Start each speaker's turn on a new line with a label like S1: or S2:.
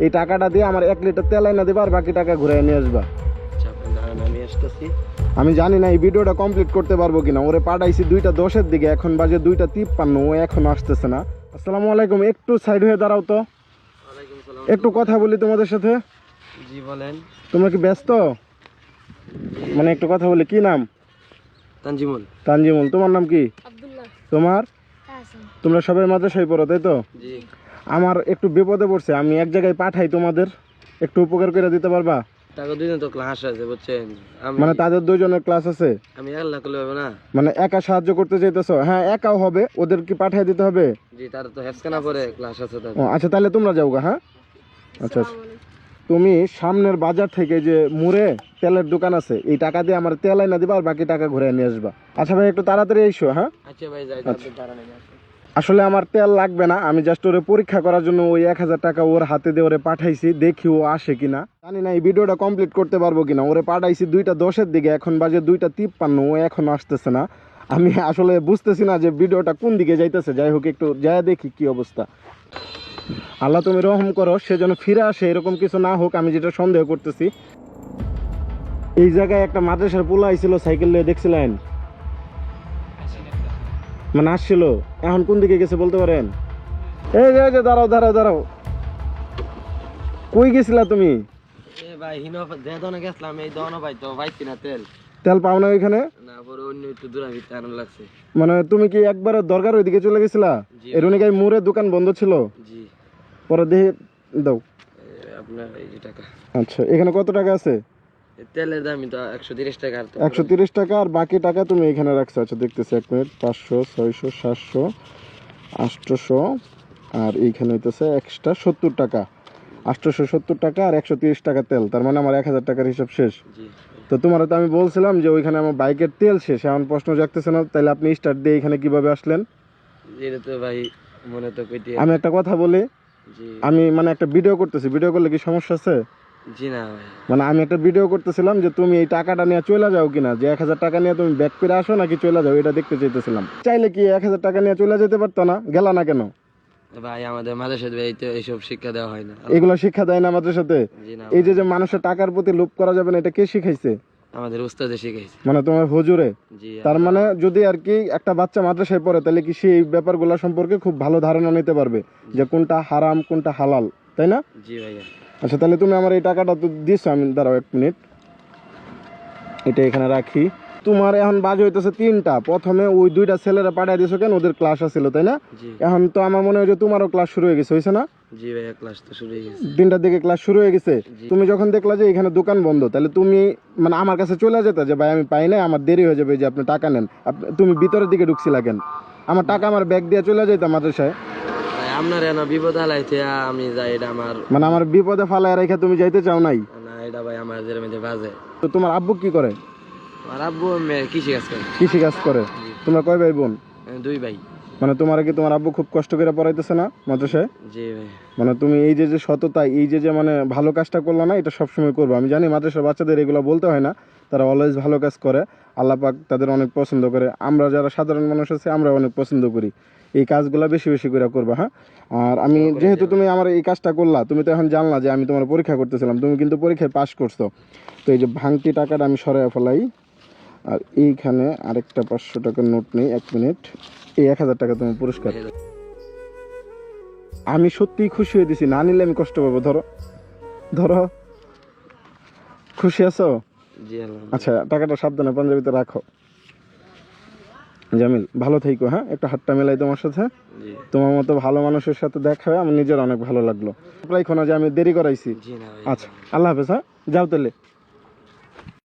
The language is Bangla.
S1: এই টাকাটা দিয়ে আমার 1 লিটার তেল এনে দেবা আর বাকি টাকা ঘুরে নিয়ে আসবা।
S2: আমি আসতেছি।
S1: আমি জানি না এই ভিডিওটা কমপ্লিট করতে পারবো কিনা। ওরে পাঠাইছি 2:10 দিকে, এখন বাজে 2:53, ও এখন আসতেছে না। আসসালামু আলাইকুম, একটু সাইড হয়ে দাঁড়াও তো, একটু কথা বলি তোমাদের সাথে।
S2: জি বলেন।
S1: তোমরা কি ব্যস্ত? মানে একটু কথা বলি। কি নাম?
S2: তানজিমুল।
S1: তানজিমুল। তোমার নাম কি?
S3: আব্দুল্লাহ।
S1: তোমার?
S3: হাসান।
S1: তোমরা সবাই মাদ্রাসায় পড়ো তাই তো?
S2: জি।
S1: আমার একটু বিপদে পড়ছে, আমি এক জায়গায় পাঠাই, তোমাদের একটু উপকার করে দিতে পারবা?
S2: টাকা দুইজন তো ক্লাস আছে বুঝছেন,
S1: মানে তাদের 2 জনের ক্লাস আছে,
S2: আমি আল্লাহ করলে হবে না।
S1: মানে একা সাহায্য করতে চাইতেছো? হ্যাঁ একাও হবে, ওদের কি পাঠিয়ে দিতে হবে?
S2: জি, তারা তো হেফকানা পরে ক্লাস আছে
S1: ও
S2: তাদের।
S1: আচ্ছা, তাহলে তোমরা যাও গা। হ্যাঁ আচ্ছা আচ্ছা। তুমি সামনের বাজার থেকে যে মুড়ে তেলের দোকান আছে, এই টাকা দিয়ে আমার তেল এনে দিবা আর বাকি টাকা ঘুরে নিয়ে আসবা। আচ্ছা ভাই, একটু তাড়াতাড়ি এসো। হ্যাঁ
S2: আচ্ছা ভাই, যাই
S1: আচ্ছা।
S2: তাদের তারা নেমে আসে।
S1: আসলে আমার তেল লাগবে না, আমি জাস্ট ওরে পরীক্ষা করার জন্য ওই 1000 টাকা ওর হাতে দিয়ে ওরে পাঠাইছি, দেখি ও আসে কিনা। জানি না এই ভিডিওটা কমপ্লিট করতে পারবো কিনা। ওরে পাঠাইছি 2:10 দিকে, এখন বাজে 2:53, ও এখন আসতেছে না। আমি আসলে বুঝতেছি না যে ভিডিওটা কোন দিকে যাইতেছে। যাই হোক, একটু যায় দেখি কি অবস্থা। আল্লাহ তুমি রহম করো, সে যেন ফিরে আসে, এরকম কিছু না হোক, আমি যেটা সন্দেহ করতেছি। এই জায়গায় একটা মাদ্রাসার পোলা আইছিল সাইকেল নিয়ে, দেখছিলেন? মানে আসছিল, এখন কোন দিকে গেছে বলতে পারেন? এই যে দাঁড়াও দাঁড়াও দাঁড়াও, কই গেছিলা তুমি?
S2: এ ভাই হিনো যে দোনে গেছলাম, এই দোনো ভাই তো পাইছি না তেল।
S1: তেল পাও না ওইখানে?
S2: না, পরে অন্য একটু দূরে ভিতরে আনন্দ লাগছে।
S1: মানে তুমি কি একবার দরকার ওইদিকে চলে গেছিলা?
S2: জি।
S1: এরুনিকাই মোড়ে দোকান বন্ধ ছিল,
S2: জি।
S1: পরে দেখে দাও।
S2: আপনার এই যে টাকা।
S1: আচ্ছা, এখানে কত টাকা আছে?
S2: তেলের দামই তো 130 টাকা। আর তো
S1: 130 টাকা, আর বাকি টাকা তুমি এখানে রাখছো। আচ্ছা দেখতেছি, 1 মিনিট। 500, 600, 700, 800, আর এইখানে হইতেছে এক্সট্রা 70 টাকা। 870 টাকা আর 130 টাকা তেল, তার মানে আমার 1000 টাকার হিসাব শেষ।
S2: জি।
S1: তো তোমার তো আমি বলছিলাম যে ওইখানে আমার বাইকের তেল শেষ, এখন প্রশ্ন জাগতেছে না, তাহলে আপনি স্টার্ট দিয়ে এখানে কিভাবে আসলেন?
S2: এটা তো ভাই মনে তো কইতে।
S1: আমি একটা কথা বলি,
S2: জি।
S1: আমি মানে একটা ভিডিও করতেছি, ভিডিও করলে কি সমস্যা আছে?
S2: জি না ভাই।
S1: মানে আমি একটা ভিডিও করতেছিলাম যে তুমি এই টাকাটা নিয়ে চলে যাও কিনা, যে 1000 টাকা নিয়ে তুমি ব্যাক করে আসো নাকি চলে যাও, এটা দেখতে চাইতেছিলাম। চাইলে কি 1000 টাকা নিয়ে চলে যেতে পারতো না? গেলা না কেন?
S2: ভাই আমাদের মাদ্রাসায় ভাই তো এইসব শিক্ষা দেওয়া হয় না।
S1: এগুলো শিক্ষা দেয় না আমাদের সাথে?
S2: জি না।
S1: এই যে মানুষের টাকার প্রতি লোভ করা যাবে না, এটা কে শিখাইছে?
S2: আমাদের উস্তাদে শিখাইছে।
S1: মানে তোমার হুজুরে?
S2: জি।
S1: তার মানে যদি আর কি একটা বাচ্চা মাদ্রাসায় পড়ে, তাহলে কি সেই ব্যাপারগুলো সম্পর্কে খুব ভালো ধারণা নিতে পারবে যে কোনটা হারাম কোনটা হালাল, তাই না?
S2: জি ভাইয়া।
S1: আচ্ছা, তাহলে তুমি আমার এই টাকাটা তো দিছো, আমি দাঁড়াও 1 মিনিট, এটা এখানে রাখি। তোমার এখন বাজে হইতেছে 3টা। প্রথমে ওই 2টা ছেলেরা পাঠিয়ে দিছো কেন? ওদের ক্লাস আছিল তাই না?
S2: জি।
S1: এখন তো আমার মনে হয় যে তোমারও ক্লাস শুরু হয়ে গেছে, হয়েছে না?
S2: জি ভাইয়া, ক্লাস তো শুরু হয়ে গেছে।
S1: 3টার দিকে ক্লাস শুরু হয়ে গেছে।
S2: জি।
S1: তুমি যখন দেখলা যে এখানে দোকান বন্ধ, তাহলে তুমি মানে আমার কাছে চলে যেতে যে ভাই আমি পাই নাই, আমার দেরি হয়ে যাবে, যে আপনি টাকা নেন। তুমি ভিতরের দিকে ঢুকছিলা কেন? আমার টাকা আমার ব্যাগ দিয়ে চলে যেতাম মাদ্রাসায়।
S2: ভাই আপনার এনা বিপদ হালাইতে আমি যাই, এটা আমার
S1: মানে আমার বিপদে ফালায় রেখে তুমি যাইতে চাও নাই?
S2: না, এটা ভাই আমার যের মধ্যে বাজে।
S1: তো তোমার আব্বু কি করে?
S2: আর আব্বু কৃষি কাজ করে।
S1: কৃষি কাজ করে?
S2: জি।
S1: তোমরা কয় ভাই বোন?
S2: 2 ভাই।
S1: মানে তোমার কি তোমার আব্বু খুব কষ্ট করে পড়াইতেছে না মাদ্রাসায়?
S2: জি ভাই।
S1: মানে তুমি এই যে যে সততা, এই যে যে মানে ভালো কাজটা করলা না, এটা সবসময় করবো। আমি জানি মাদ্রাসার বাচ্চাদের এগুলো বলতে হয় না, তারা অলওয়েজ ভালো কাজ করে, আল্লাহ পাক তাদের অনেক পছন্দ করে। আমরা যারা সাধারণ মানুষ আছে, আমরা অনেক পছন্দ করি। এই কাজগুলো বেশি বেশি করে করবা। হ্যাঁ, আর আমি যেহেতু তুমি আমার এই কাজটা করলা, তুমি তো এখন জানলা যে আমি তোমার পরীক্ষা করতেছিলাম, তুমি কিন্তু পরীক্ষায় পাশ করছো। তো এই যে ভাঙতি টাকাটা আমি সরাই ফেলাই, আর এইখানে আরেকটা 500 টাকার নোট নেই। 1 মিনিট, এই 1000 টাকা তোমার পুরস্কার। আমি সত্যিই খুশি হয়ে দিছি, না নিলে আমি কষ্ট পাবো। ধরো ধরো, খুশি আছো?
S2: জি আলহামদুলিল্লাহ।
S1: আচ্ছা, টাকাটা সাবধানে পাঞ্জাবিতে রাখো। জামিল, ভালো থেকো। হ্যাঁ, একটা হাতটা মেলাই তোমার সাথে।
S2: জি।
S1: তোমার মতো ভালো মানুষের সাথে দেখা হয়ে আমার নিজের অনেক ভালো লাগলো। প্রায় যে আমি দেরি করাইছি।
S2: জি না ভাই।
S1: আচ্ছা, আল্লাহ হাফেজ। হ্যাঁ, যাও তাহলে।